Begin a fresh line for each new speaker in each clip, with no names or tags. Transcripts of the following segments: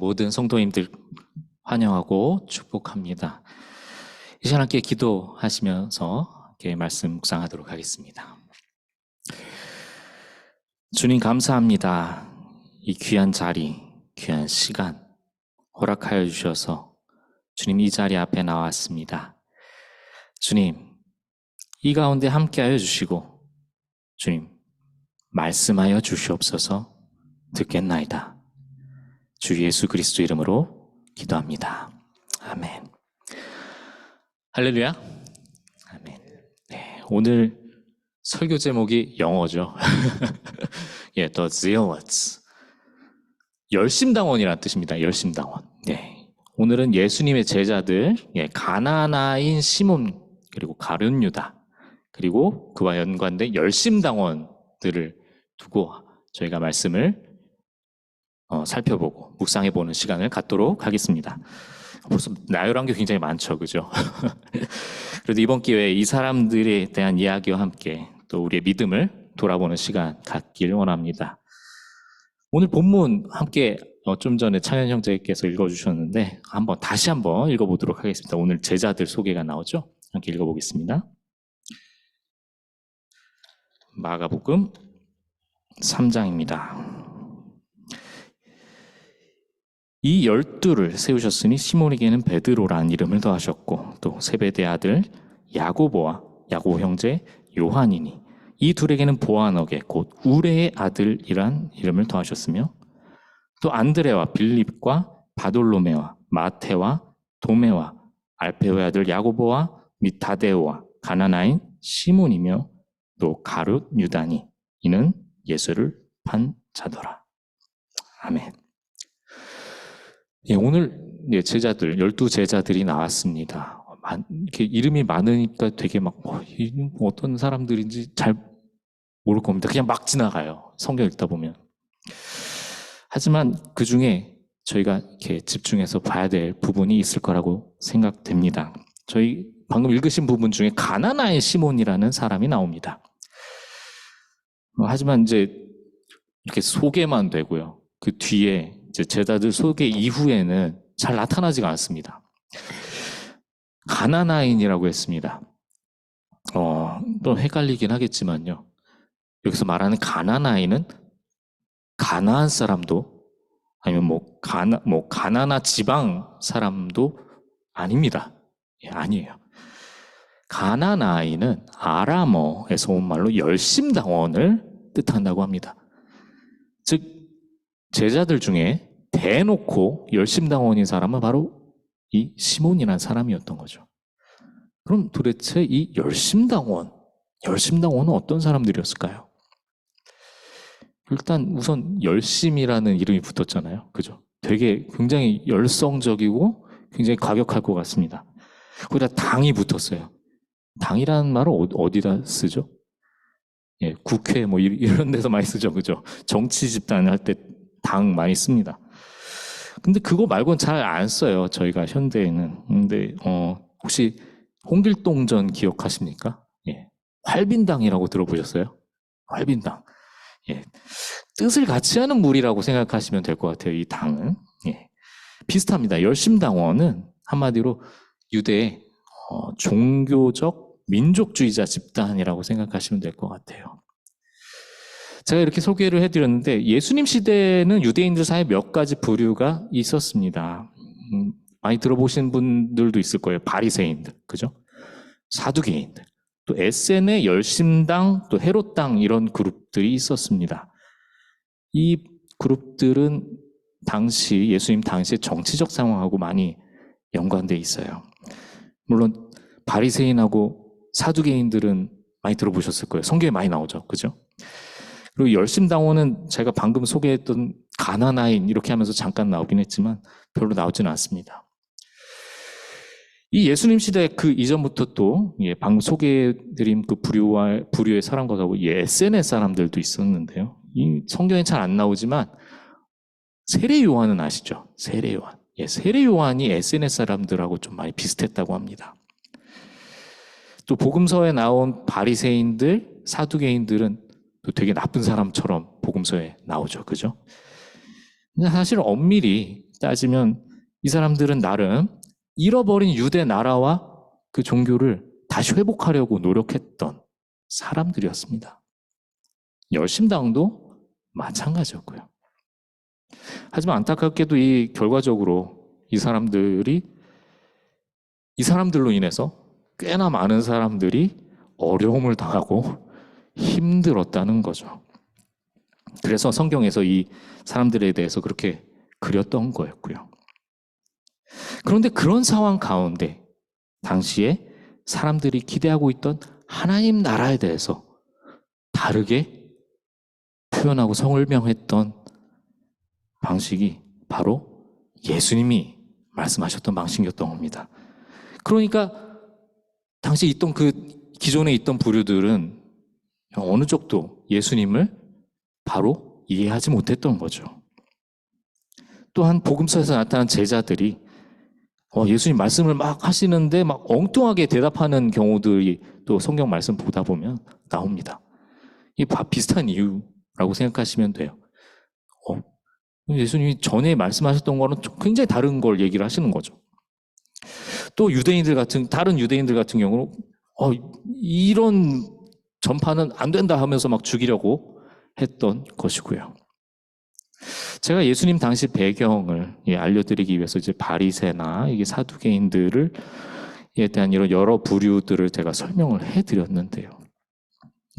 모든 성도님들 환영하고 축복합니다. 이 시간 함께 기도하시면서 함께 말씀 묵상하도록 하겠습니다. 주님 감사합니다. 이 귀한 자리, 귀한 시간 허락하여 주셔서 주님 이 자리 앞에 나왔습니다. 주님, 이 가운데 함께하여 주시고 주님 말씀하여 주시옵소서. 듣겠나이다. 주 예수 그리스도 이름으로 기도합니다. 아멘. 할렐루야. 아멘. 네, 오늘 설교 제목이 영어죠. 예, The Zealots. 열심당원이라는 뜻입니다. 열심당원. 네. 오늘은 예수님의 제자들, 가나나인 시몬, 그리고 가룟 유다, 그리고 그와 연관된 열심당원들을 두고 저희가 말씀을 살펴보고 묵상해보는 시간을 갖도록 하겠습니다. 벌써 나열한 게 굉장히 많죠, 그죠? 그래도 이번 기회에 이 사람들에 대한 이야기와 함께 또 우리의 믿음을 돌아보는 시간 갖길 원합니다. 오늘 본문 함께 좀 전에 창현 형제께서 읽어주셨는데 다시 한번 읽어보도록 하겠습니다. 오늘 제자들 소개가 나오죠? 함께 읽어보겠습니다. 마가복음 3장입니다. 이 12를 세우셨으니 시몬에게는 베드로라는 이름을 더하셨고 또 세베대 아들 야고보와 야고보 형제 요한이니 이 둘에게는 보아너게 곧 우레의 아들이란 이름을 더하셨으며 또 안드레와 빌립과 바돌로메와 마테와 도메와 알페오의 아들 야고보와 및 다데오와 가나나인 시몬이며 또 가룟 유다니 이는 예수를 판 자더라. 아멘. 예, 오늘 제자들 12제자들이 나왔습니다. 이렇게 이름이 많으니까 되게 어떤 사람들인지 잘 모를 겁니다. 그냥 막 지나가요. 성경 읽다 보면. 하지만 그 중에 저희가 이렇게 집중해서 봐야 될 부분이 있을 거라고 생각됩니다. 저희 방금 읽으신 부분 중에 가나나의 시몬이라는 사람이 나옵니다. 하지만 이제 이렇게 소개만 되고요. 그 뒤에 이제 제자들 소개 이후에는 잘 나타나지가 않습니다. 가나나인이라고 했습니다. 또 헷갈리긴 하겠지만요. 여기서 말하는 가나나인은 가나안 사람도 아니면 가나나 지방 사람도 아닙니다. 예, 아니에요. 가나나인은 아람어에서 온 말로 열심당원을 뜻한다고 합니다. 즉 제자들 중에 대놓고 열심당원인 사람은 바로 이 시몬이라는 사람이었던 거죠. 그럼 도대체 이 열심당원은 어떤 사람들이었을까요? 일단 우선 열심이라는 이름이 붙었잖아요. 그죠? 되게 굉장히 열성적이고 굉장히 과격할 것 같습니다. 거기다 당이 붙었어요. 당이라는 말을 어디다 쓰죠? 예, 국회 이런 데서 많이 쓰죠. 그죠? 정치 집단 할 때 당 많이 씁니다. 근데 그거 말고는 잘 안 써요. 저희가 현대에는. 근데 혹시 홍길동전 기억하십니까? 예. 활빈당이라고 들어보셨어요? 활빈당. 예. 뜻을 같이 하는 무리라고 생각하시면 될 것 같아요. 이 당은. 예. 비슷합니다. 열심당원은 한마디로 유대의 종교적 민족주의자 집단이라고 생각하시면 될 것 같아요. 제가 이렇게 소개를 해드렸는데 예수님 시대에는 유대인들 사이에 몇 가지 부류가 있었습니다. 많이 들어보신 분들도 있을 거예요. 바리새인들, 그죠? 사두개인들, 또 에센의 열심당, 또 헤롯당 이런 그룹들이 있었습니다. 이 그룹들은 예수님 당시 정치적 상황하고 많이 연관돼 있어요. 물론 바리새인하고 사두개인들은 많이 들어보셨을 거예요. 성경에 많이 나오죠, 그죠? 그리고 열심당원은 제가 방금 소개했던 가나나인 이렇게 하면서 잠깐 나오긴 했지만 별로 나오지는 않습니다. 이 예수님 시대 그 이전부터 또 방금 소개해드린 그 부류의 사람과 에센의 사람들도 있었는데요. 이 성경에 잘 안 나오지만 세례 요한은 아시죠? 세례 요한. 세례 요한이 에센의 사람들하고 좀 많이 비슷했다고 합니다. 또 복음서에 나온 바리새인들, 사두개인들은 또 되게 나쁜 사람처럼 복음서에 나오죠. 그죠? 사실 엄밀히 따지면 이 사람들은 나름 잃어버린 유대 나라와 그 종교를 다시 회복하려고 노력했던 사람들이었습니다. 열심당도 마찬가지였고요. 하지만 안타깝게도 이 결과적으로 이 사람들로 인해서 꽤나 많은 사람들이 어려움을 당하고 힘들었다는 거죠. 그래서 성경에서 이 사람들에 대해서 그렇게 그렸던 거였고요. 그런데 그런 상황 가운데 당시에 사람들이 기대하고 있던 하나님 나라에 대해서 다르게 표현하고 설명했던 방식이 바로 예수님이 말씀하셨던 방식이었던 겁니다. 그러니까 당시 있던 기존에 있던 부류들은 어느 쪽도 예수님을 바로 이해하지 못했던 거죠. 또한 복음서에서 나타난 제자들이 예수님 말씀을 막 하시는데 막 엉뚱하게 대답하는 경우들이 또 성경 말씀 보다 보면 나옵니다. 이 비슷한 이유라고 생각하시면 돼요. 예수님이 전에 말씀하셨던 거는 굉장히 다른 걸 얘기를 하시는 거죠. 또 다른 유대인들 같은 경우는 이런 전파는 안 된다 하면서 막 죽이려고 했던 것이고요. 제가 예수님 당시 배경을 알려드리기 위해서 이제 바리새나 이게 사두개인들에 대한 이런 여러 부류들을 제가 설명을 해드렸는데요.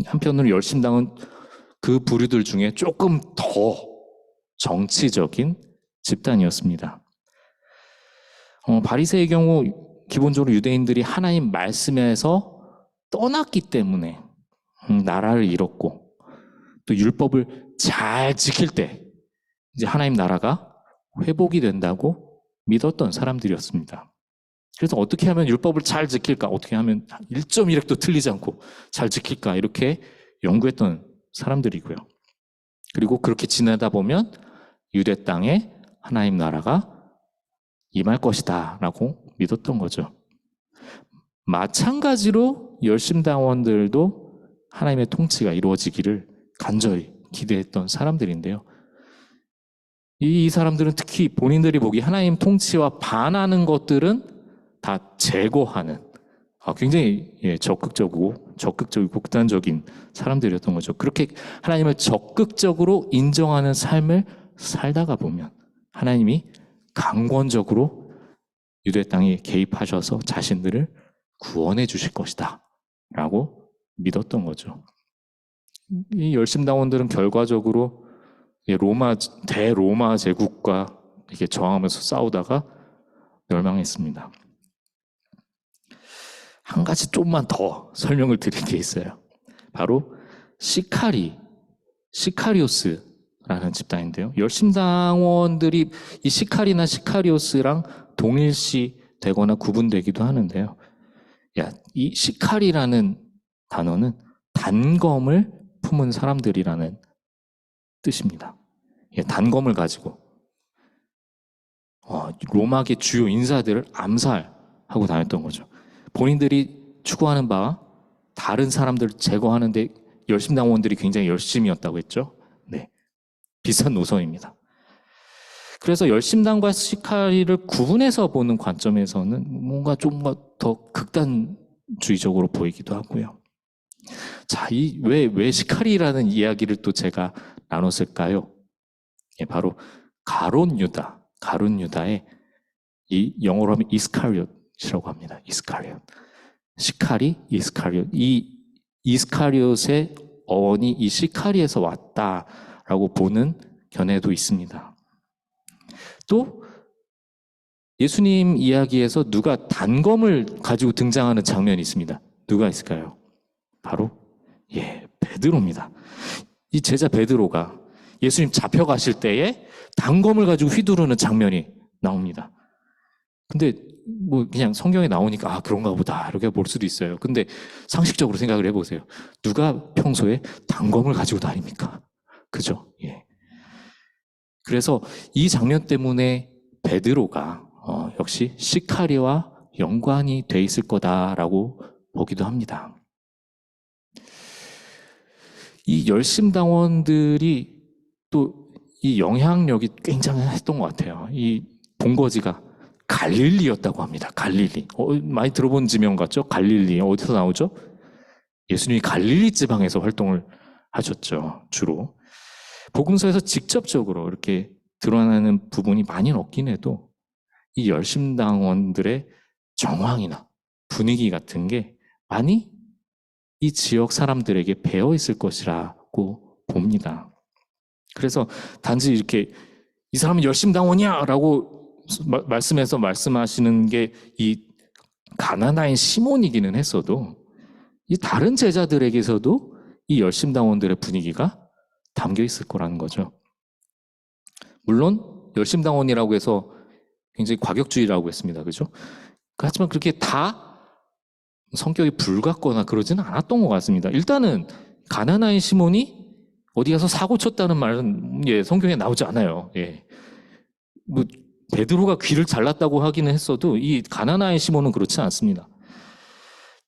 한편으로 열심당은 그 부류들 중에 조금 더 정치적인 집단이었습니다. 바리새의 경우 기본적으로 유대인들이 하나님 말씀에서 떠났기 때문에 나라를 잃었고 또 율법을 잘 지킬 때 이제 하나님 나라가 회복이 된다고 믿었던 사람들이었습니다. 그래서 어떻게 하면 율법을 잘 지킬까? 어떻게 하면 1.1획도 틀리지 않고 잘 지킬까? 이렇게 연구했던 사람들이고요. 그리고 그렇게 지내다 보면 유대 땅에 하나님 나라가 임할 것이다 라고 믿었던 거죠. 마찬가지로 열심당원들도 하나님의 통치가 이루어지기를 간절히 기대했던 사람들인데요. 이 사람들은 특히 본인들이 보기 하나님 통치와 반하는 것들은 다 제거하는 굉장히 적극적이고 극단적인 사람들이었던 거죠. 그렇게 하나님을 적극적으로 인정하는 삶을 살다가 보면 하나님이 강권적으로 유대 땅에 개입하셔서 자신들을 구원해 주실 것이다 라고 믿었던 거죠. 이 열심당원들은 결과적으로 대로마 제국과 이렇게 저항하면서 싸우다가 멸망했습니다. 한 가지 좀만 더 설명을 드릴 게 있어요. 바로 시카리오스라는 집단인데요. 열심당원들이 이 시카리나 시카리오스랑 동일시 되거나 구분되기도 하는데요. 이 시카리라는 단어는 단검을 품은 사람들이라는 뜻입니다. 단검을 가지고 로마계 주요 인사들을 암살하고 다녔던 거죠. 본인들이 추구하는 바 다른 사람들을 제거하는데 열심당원들이 굉장히 열심이었다고 했죠. 네, 비슷한 노선입니다. 그래서 열심당과 시카리를 구분해서 보는 관점에서는 뭔가 좀 더 극단주의적으로 보이기도 하고요. 자, 왜 시카리라는 이야기를 또 제가 나눴을까요? 바로 가룟 유다의 이 영어로 하면 이스카리옷이라고 합니다. 이스카리옷. 시카리, 이스카리옷. 이 이스카리옷의 어원이 이 시카리에서 왔다라고 보는 견해도 있습니다. 또 예수님 이야기에서 누가 단검을 가지고 등장하는 장면이 있습니다. 누가 있을까요? 바로 베드로입니다. 이 제자 베드로가 예수님 잡혀가실 때에 단검을 가지고 휘두르는 장면이 나옵니다. 근데 그냥 성경에 나오니까 그런가 보다 이렇게 볼 수도 있어요. 근데 상식적으로 생각을 해보세요. 누가 평소에 단검을 가지고 다닙니까? 그죠? 그래서 이 장면 때문에 베드로가 역시 시카리와 연관이 돼 있을 거다라고 보기도 합니다. 이 열심당원들이 또 이 영향력이 굉장히 했던 것 같아요. 이 본거지가 갈릴리였다고 합니다. 갈릴리. 많이 들어본 지명 같죠? 갈릴리. 어디서 나오죠? 예수님이 갈릴리 지방에서 활동을 하셨죠. 주로. 복음서에서 직접적으로 이렇게 드러나는 부분이 많이 없긴 해도 이 열심당원들의 정황이나 분위기 같은 게 많이 이 지역 사람들에게 배어 있을 것이라고 봅니다. 그래서 단지 이렇게 이 사람은 열심당원이야 라고 말씀하시는 게 이 가나나인 시몬이기는 했어도 이 다른 제자들에게서도 이 열심당원들의 분위기가 담겨 있을 거라는 거죠. 물론 열심당원이라고 해서 굉장히 과격주의라고 했습니다. 그죠? 하지만 그렇게 다 성격이 불같거나 그러지는 않았던 것 같습니다. 일단은 가나나인 시몬이 어디 가서 사고 쳤다는 말은 성경에 나오지 않아요. 뭐 베드로가 귀를 잘랐다고 하기는 했어도 이 가나나인 시몬은 그렇지 않습니다.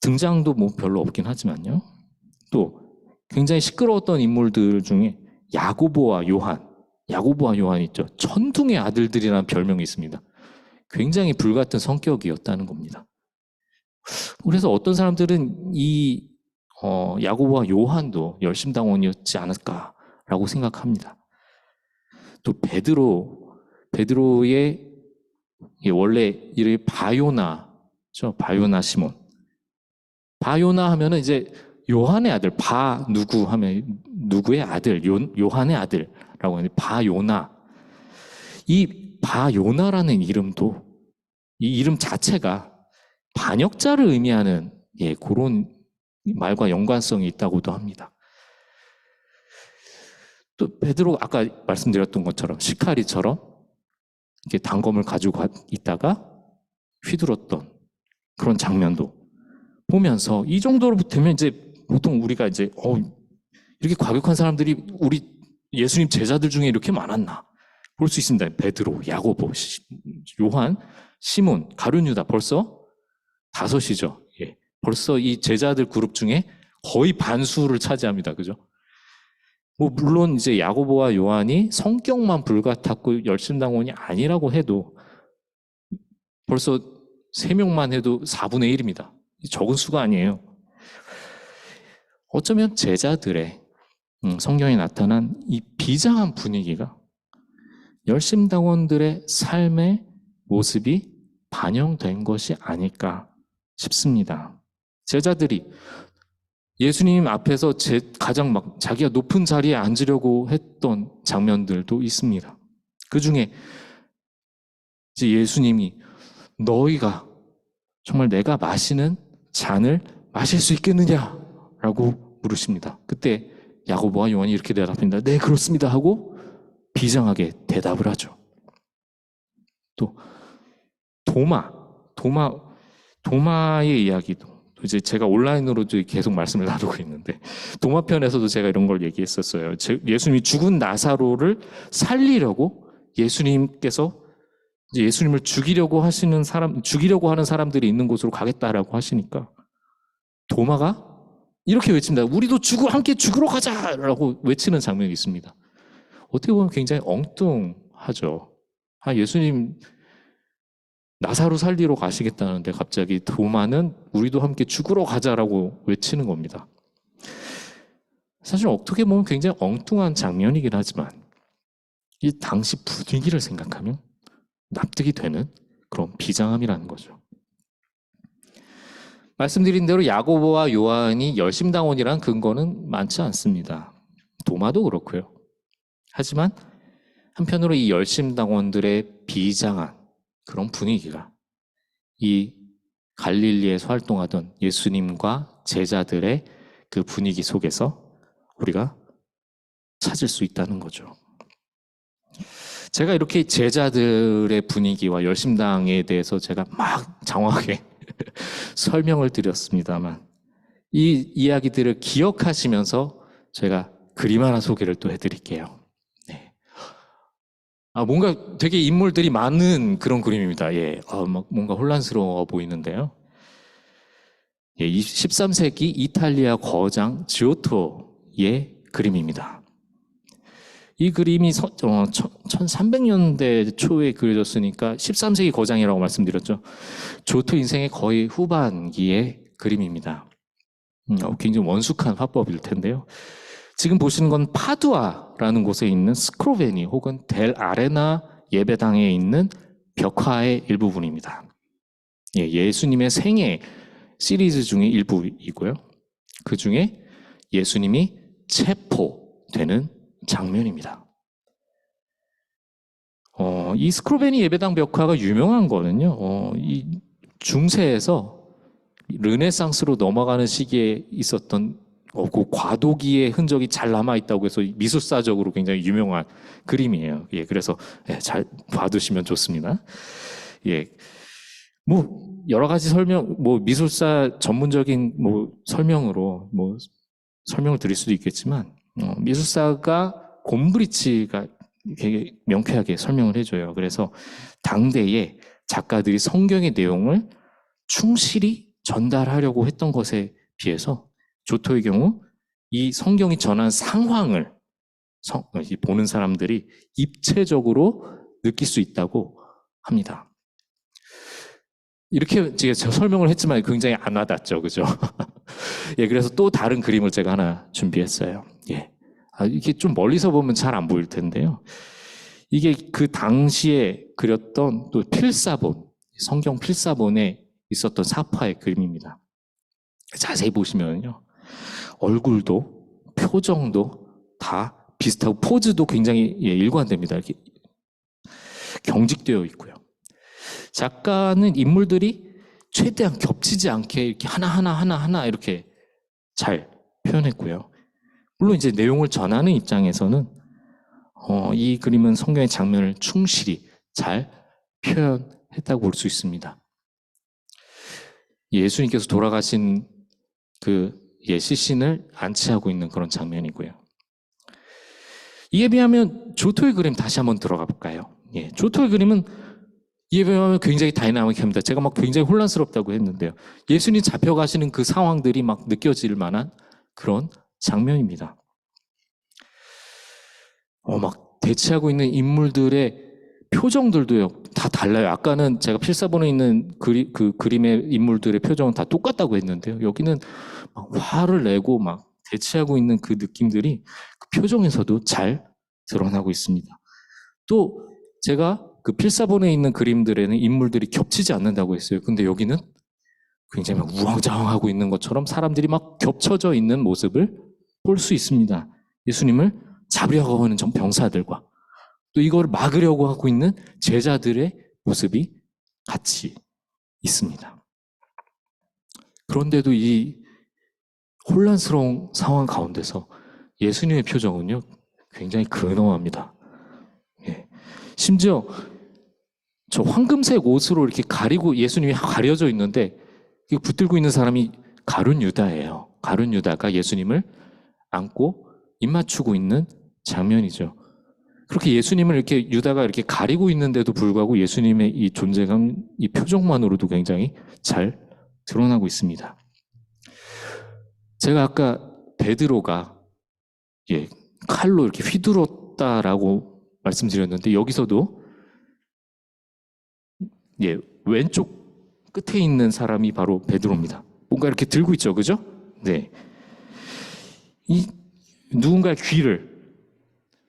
등장도 뭐 별로 없긴 하지만요. 또 굉장히 시끄러웠던 인물들 중에 야고보와 요한 있죠. 천둥의 아들들이라는 별명이 있습니다. 굉장히 불같은 성격이었다는 겁니다. 그래서 어떤 사람들은 이 야고보와 요한도 열심당원이었지 않을까라고 생각합니다. 또 베드로의 원래 이름이 바요나죠. 바요나 시몬. 바요나 하면은 이제 요한의 아들, 누구 하면 누구의 아들, 요한의 아들라고 하는데 바요나. 이 바요나라는 이름도 이 이름 자체가 반역자를 의미하는 그런 말과 연관성이 있다고도 합니다. 또 베드로 아까 말씀드렸던 것처럼 시카리처럼 이렇게 단검을 가지고 있다가 휘둘렀던 그런 장면도 보면서 이 정도로 되면 이제 보통 우리가 이제 이렇게 과격한 사람들이 우리 예수님 제자들 중에 이렇게 많았나 볼 수 있습니다. 베드로, 야고보, 요한, 시몬, 가룟유다 벌써 5이죠. 벌써 이 제자들 그룹 중에 거의 반수를 차지합니다. 그죠? 뭐 물론 이제 야고보와 요한이 성격만 불같았고 열심당원이 아니라고 해도 벌써 3명만 해도 4분의 1입니다. 적은 수가 아니에요. 어쩌면 제자들의 성경에 나타난 이 비장한 분위기가 열심당원들의 삶의 모습이 반영된 것이 아닐까 싶습니다. 제자들이 예수님 앞에서 가장 자기가 높은 자리에 앉으려고 했던 장면들도 있습니다. 그 중에 이제 예수님이 너희가 정말 내가 마시는 잔을 마실 수 있겠느냐라고 물으십니다. 그때 야고보와 요한이 이렇게 대답합니다. 네, 그렇습니다 하고 비장하게 대답을 하죠. 또 도마의 이야기도 이제 제가 온라인으로도 계속 말씀을 나누고 있는데 도마편에서도 제가 이런 걸 얘기했었어요. 예수님이 죽은 나사로를 살리려고 예수님께서 예수님을 죽이려고 하는 사람들이 있는 곳으로 가겠다라고 하시니까 도마가 이렇게 외칩니다. 우리도 함께 죽으러 가자라고 외치는 장면이 있습니다. 어떻게 보면 굉장히 엉뚱하죠. 예수님 나사로 살리러 가시겠다는데 갑자기 도마는 우리도 함께 죽으러 가자라고 외치는 겁니다. 사실 어떻게 보면 굉장히 엉뚱한 장면이긴 하지만 이 당시 분위기를 생각하면 납득이 되는 그런 비장함이라는 거죠. 말씀드린 대로 야고보와 요한이 열심당원이라는 근거는 많지 않습니다. 도마도 그렇고요. 하지만 한편으로 이 열심당원들의 비장한 그런 분위기가 이 갈릴리에서 활동하던 예수님과 제자들의 그 분위기 속에서 우리가 찾을 수 있다는 거죠. 제가 이렇게 제자들의 분위기와 열심당에 대해서 제가 막 장황하게 설명을 드렸습니다만 이 이야기들을 기억하시면서 제가 그림 하나 소개를 또 해드릴게요. 뭔가 되게 인물들이 많은 그런 그림입니다. 뭔가 혼란스러워 보이는데요. 13세기 이탈리아 거장 지오토의 그림입니다. 이 그림이 1300년대 초에 그려졌으니까 13세기 거장이라고 말씀드렸죠. 조토 인생의 거의 후반기의 그림입니다. 굉장히 원숙한 화법일 텐데요. 지금 보시는 건 파두아라는 곳에 있는 스크로베니 혹은 델 아레나 예배당에 있는 벽화의 일부분입니다. 예수님의 생애 시리즈 중에 일부이고요. 그 중에 예수님이 체포되는 장면입니다. 이 스크로베니 예배당 벽화가 유명한 거는요. 이 중세에서 르네상스로 넘어가는 시기에 있었던 그 과도기의 흔적이 잘 남아있다고 해서 미술사적으로 굉장히 유명한 그림이에요. 그래서 잘 봐두시면 좋습니다. 뭐 여러 가지 설명, 뭐 미술사 전문적인 뭐 설명으로 뭐 설명을 드릴 수도 있겠지만 미술사가 곰브리치가 되게 명쾌하게 설명을 해줘요. 그래서 당대의 작가들이 성경의 내용을 충실히 전달하려고 했던 것에 비해서 조토의 경우 이 성경이 전한 상황을 보는 사람들이 입체적으로 느낄 수 있다고 합니다. 이렇게 제가 설명을 했지만 굉장히 안 와닿죠, 그죠? 그래서 또 다른 그림을 제가 하나 준비했어요. 이게 좀 멀리서 보면 잘 안 보일 텐데요. 이게 그 당시에 그렸던 또 필사본, 성경 필사본에 있었던 사파의 그림입니다. 자세히 보시면요. 얼굴도, 표정도 다 비슷하고 포즈도 굉장히 일관됩니다. 이렇게 경직되어 있고요. 작가는 인물들이 최대한 겹치지 않게 이렇게 하나 이렇게 잘 표현했고요. 물론 이제 내용을 전하는 입장에서는 이 그림은 성경의 장면을 충실히 잘 표현했다고 볼 수 있습니다. 예수님께서 돌아가신 그 시신을 안치하고 있는 그런 장면이고요. 이에 비하면 조토의 그림 다시 한번 들어가 볼까요? 조토의 그림은 이에 비하면 굉장히 다이나믹합니다. 제가 막 굉장히 혼란스럽다고 했는데요. 예수님 잡혀가시는 그 상황들이 막 느껴질 만한 그런 장면입니다. 막 대치하고 있는 인물들의 표정들도요, 다 달라요. 아까는 제가 필사본에 있는 그 그림의 인물들의 표정은 다 똑같다고 했는데요. 여기는 막 화를 내고 막 대치하고 있는 그 느낌들이 그 표정에서도 잘 드러나고 있습니다. 또 제가 그 필사본에 있는 그림들에는 인물들이 겹치지 않는다고 했어요. 근데 여기는 굉장히 막 우왕좌왕하고 있는 것처럼 사람들이 막 겹쳐져 있는 모습을 볼 수 있습니다. 예수님을 잡으려고 하는 병사들과 또 이걸 막으려고 하고 있는 제자들의 모습이 같이 있습니다. 그런데도 이 혼란스러운 상황 가운데서 예수님의 표정은요, 굉장히 근엄합니다. 심지어 저 황금색 옷으로 이렇게 가리고 예수님이 가려져 있는데 이거 붙들고 있는 사람이 가룟 유다예요. 가룟 유다가 예수님을 안고 입 맞추고 있는 장면이죠. 그렇게 예수님을 이렇게 유다가 이렇게 가리고 있는데도 불구하고 예수님의 이 존재감, 이 표정만으로도 굉장히 잘 드러나고 있습니다. 제가 아까 베드로가 칼로 이렇게 휘둘렀다라고 말씀드렸는데 여기서도 왼쪽 끝에 있는 사람이 바로 베드로입니다. 뭔가 이렇게 들고 있죠, 그죠? 이 누군가의 귀를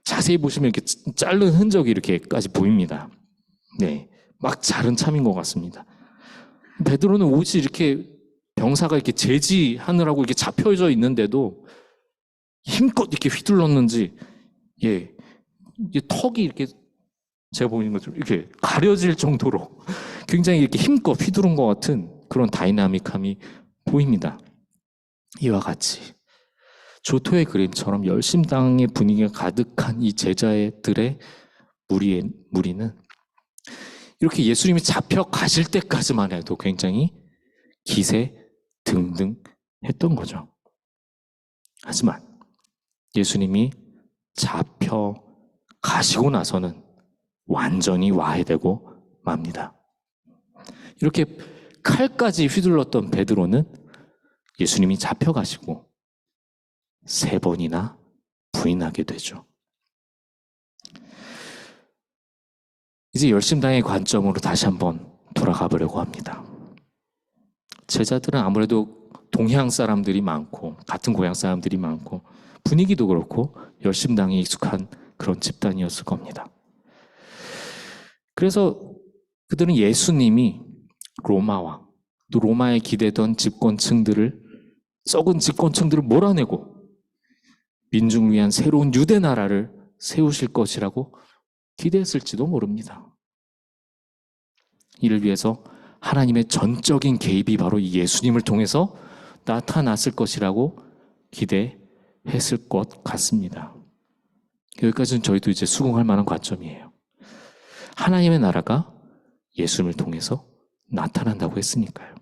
자세히 보시면 이렇게 자른 흔적이 이렇게까지 보입니다. 막 자른 참인 것 같습니다. 베드로는 옷이 이렇게 병사가 이렇게 제지하느라고 이렇게 잡혀져 있는데도 힘껏 이렇게 휘둘렀는지, 이게 턱이 이렇게 제가 보이는 것처럼 이렇게 가려질 정도로 굉장히 이렇게 힘껏 휘두른 것 같은 그런 다이나믹함이 보입니다. 이와 같이 조토의 그림처럼 열심당의 분위기가 가득한 이 제자들의 무리는 이렇게 예수님이 잡혀가실 때까지만 해도 굉장히 기세등등했던 거죠. 하지만 예수님이 잡혀가시고 나서는 완전히 와해되고 맙니다. 이렇게 칼까지 휘둘렀던 베드로는 예수님이 잡혀가시고 3번이나 부인하게 되죠. 이제 열심당의 관점으로 다시 한번 돌아가 보려고 합니다. 제자들은 아무래도 동양 사람들이 많고 같은 고향 사람들이 많고 분위기도 그렇고 열심당에 익숙한 그런 집단이었을 겁니다. 그래서 그들은 예수님이 로마와 또 로마에 기대던 집권층들을 썩은 집권층들을 몰아내고 민중을 위한 새로운 유대 나라를 세우실 것이라고 기대했을지도 모릅니다. 이를 위해서 하나님의 전적인 개입이 바로 이 예수님을 통해서 나타났을 것이라고 기대했을 것 같습니다. 여기까지는 저희도 이제 수긍할 만한 관점이에요. 하나님의 나라가 예수님을 통해서 나타난다고 했으니까요.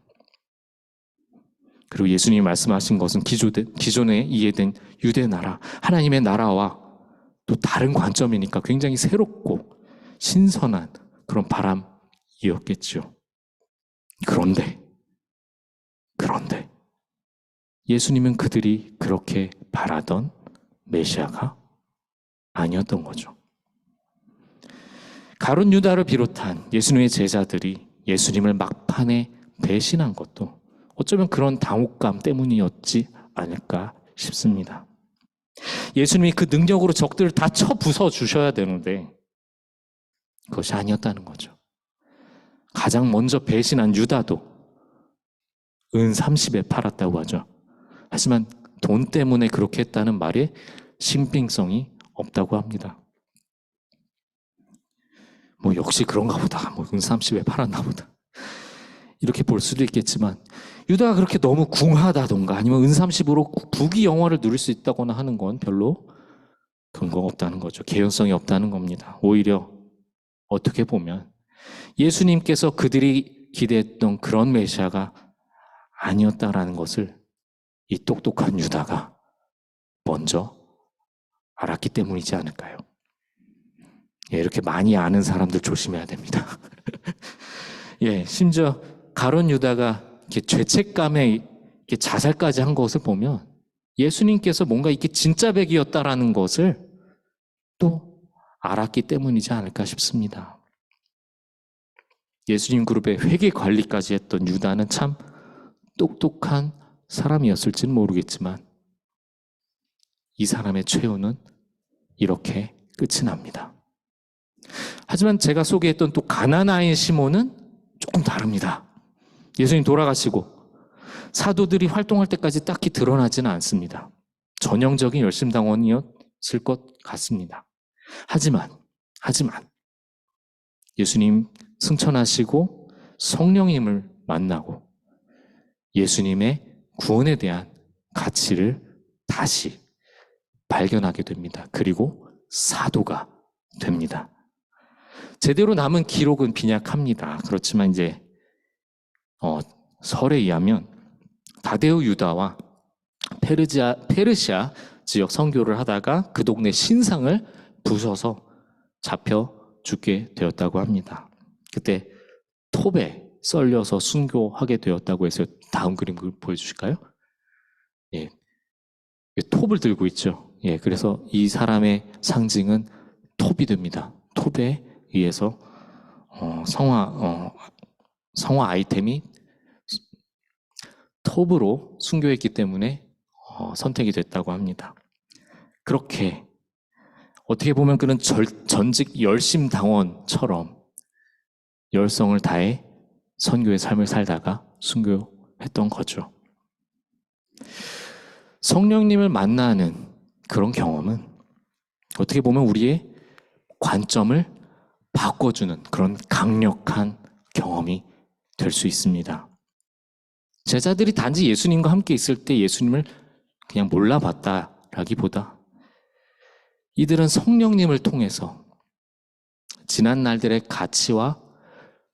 그리고 예수님이 말씀하신 것은 기존에 이해된 유대 나라, 하나님의 나라와 또 다른 관점이니까 굉장히 새롭고 신선한 그런 바람이었겠죠. 그런데 예수님은 그들이 그렇게 바라던 메시아가 아니었던 거죠. 가룟 유다를 비롯한 예수님의 제자들이 예수님을 막판에 배신한 것도 어쩌면 그런 당혹감 때문이었지 않을까 싶습니다. 예수님이 그 능력으로 적들을 다 쳐 부숴 주셔야 되는데 그것이 아니었다는 거죠. 가장 먼저 배신한 유다도 은 30에 팔았다고 하죠. 하지만 돈 때문에 그렇게 했다는 말에 신빙성이 없다고 합니다. 뭐 역시 그런가 보다. 뭐 은 30에 팔았나 보다. 이렇게 볼 수도 있겠지만 유다가 그렇게 너무 궁하다던가 아니면 은 30으로 부귀 영화를 누릴 수 있다거나 하는 건 별로 근거가 없다는 거죠. 개연성이 없다는 겁니다. 오히려 어떻게 보면 예수님께서 그들이 기대했던 그런 메시아가 아니었다라는 것을 이 똑똑한 유다가 먼저 알았기 때문이지 않을까요? 예, 이렇게 많이 아는 사람들 조심해야 됩니다. 예, 심지어 가룟 유다가 이렇게 죄책감에 이렇게 자살까지 한 것을 보면 예수님께서 뭔가 이게 진짜 백이었다라는 것을 또 알았기 때문이지 않을까 싶습니다. 예수님 그룹의 회계 관리까지 했던 유다는 참 똑똑한 사람이었을지는 모르겠지만 이 사람의 최후는 이렇게 끝이 납니다. 하지만 제가 소개했던 또 가나나인 시몬은 조금 다릅니다. 예수님 돌아가시고 사도들이 활동할 때까지 딱히 드러나지는 않습니다. 전형적인 열심당원이었을 것 같습니다. 하지만 예수님 승천하시고 성령님을 만나고 예수님의 구원에 대한 가치를 다시 발견하게 됩니다. 그리고 사도가 됩니다. 제대로 남은 기록은 빈약합니다. 그렇지만 이제 설에 의하면 다데우 유다와 페르시아 지역 선교를 하다가 그 동네 신상을 부숴서 잡혀 죽게 되었다고 합니다. 그때 톱에 썰려서 순교하게 되었다고 해서 다음 그림 보여주실까요? 예, 톱을 들고 있죠. 예, 그래서 이 사람의 상징은 톱이 됩니다. 톱에 의해서 성화 아이템이 톱으로 순교했기 때문에 선택이 됐다고 합니다. 그렇게 어떻게 보면 그는 전직 열심당원처럼 열성을 다해 선교의 삶을 살다가 순교했던 거죠. 성령님을 만나는 그런 경험은 어떻게 보면 우리의 관점을 바꿔주는 그런 강력한 경험이 될 수 있습니다. 제자들이 단지 예수님과 함께 있을 때 예수님을 그냥 몰라봤다라기보다 이들은 성령님을 통해서 지난 날들의 가치와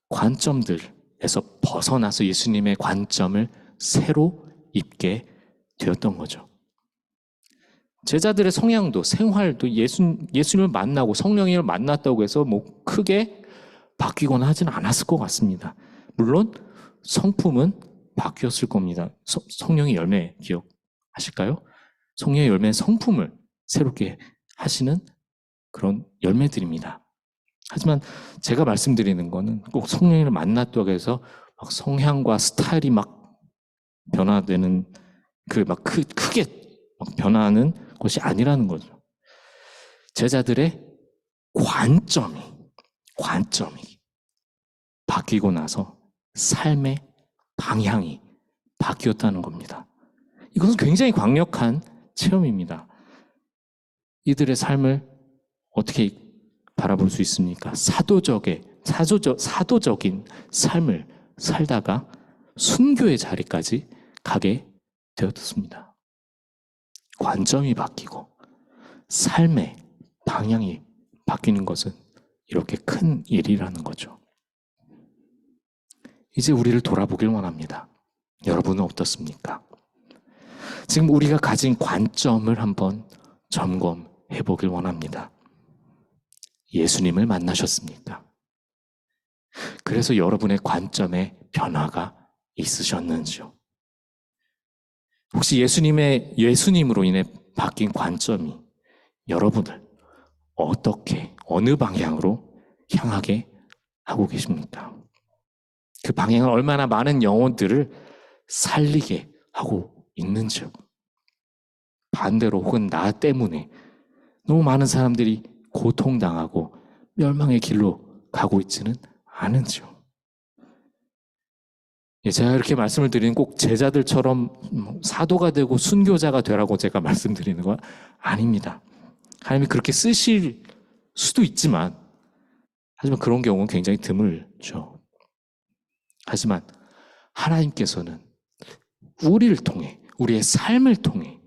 관점들에서 벗어나서 예수님의 관점을 새로 입게 되었던 거죠. 제자들의 성향도 생활도 예수님을 만나고 성령님을 만났다고 해서 뭐 크게 바뀌거나 하지는 않았을 것 같습니다. 물론 성품은 바뀌었을 겁니다. 성령의 열매 기억하실까요? 성령의 열매는 성품을 새롭게 하시는 그런 열매들입니다. 하지만 제가 말씀드리는 거는 꼭 성령님을 만났다고 해서 막 성향과 스타일이 막 변화되는 크게 막 변화하는 것이 아니라는 거죠. 제자들의 관점이 바뀌고 나서 삶의 방향이 바뀌었다는 겁니다. 이것은 굉장히 강력한 체험입니다. 이들의 삶을 어떻게 바라볼 수 있습니까? 사도적인 삶을 살다가 순교의 자리까지 가게 되었습니다. 관점이 바뀌고 삶의 방향이 바뀌는 것은 이렇게 큰 일이라는 거죠. 이제 우리를 돌아보길 원합니다. 여러분은 어떻습니까? 지금 우리가 가진 관점을 한번 점검해 보길 원합니다. 예수님을 만나셨습니까? 그래서 여러분의 관점에 변화가 있으셨는지요? 혹시 예수님으로 인해 바뀐 관점이 여러분을 어느 방향으로 향하게 하고 계십니까? 그 방향을 얼마나 많은 영혼들을 살리게 하고 있는지요? 반대로 혹은 나 때문에 너무 많은 사람들이 고통당하고 멸망의 길로 가고 있지는 않은지요? 제가 이렇게 말씀을 드리는 꼭 제자들처럼 사도가 되고 순교자가 되라고 제가 말씀드리는 건 아닙니다. 하나님이 그렇게 쓰실 수도 있지만, 하지만 그런 경우는 굉장히 드물죠. 하지만 하나님께서는 우리를 통해, 우리의 삶을 통해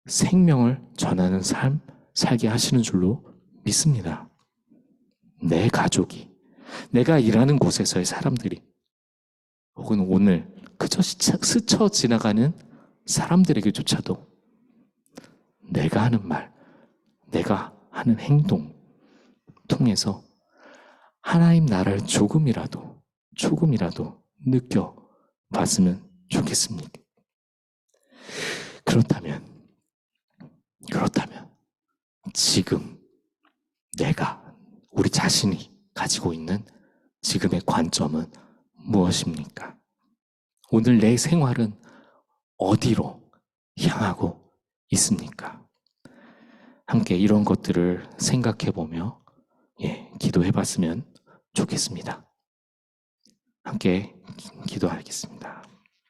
생명을 전하는 삶 살게 하시는 줄로 믿습니다. 내 가족이, 내가 일하는 곳에서의 사람들이, 혹은 오늘 그저 스쳐 지나가는 사람들에게조차도 내가 하는 말, 내가 하는 행동 통해서 하나님 나라를 조금이라도 느껴봤으면 좋겠습니다. 그렇다면 지금 우리 자신이 가지고 있는 지금의 관점은 무엇입니까? 오늘 내 생활은 어디로 향하고 있습니까? 함께 이런 것들을 생각해보며 기도해봤으면 좋겠습니다. 함께 기도하겠습니다.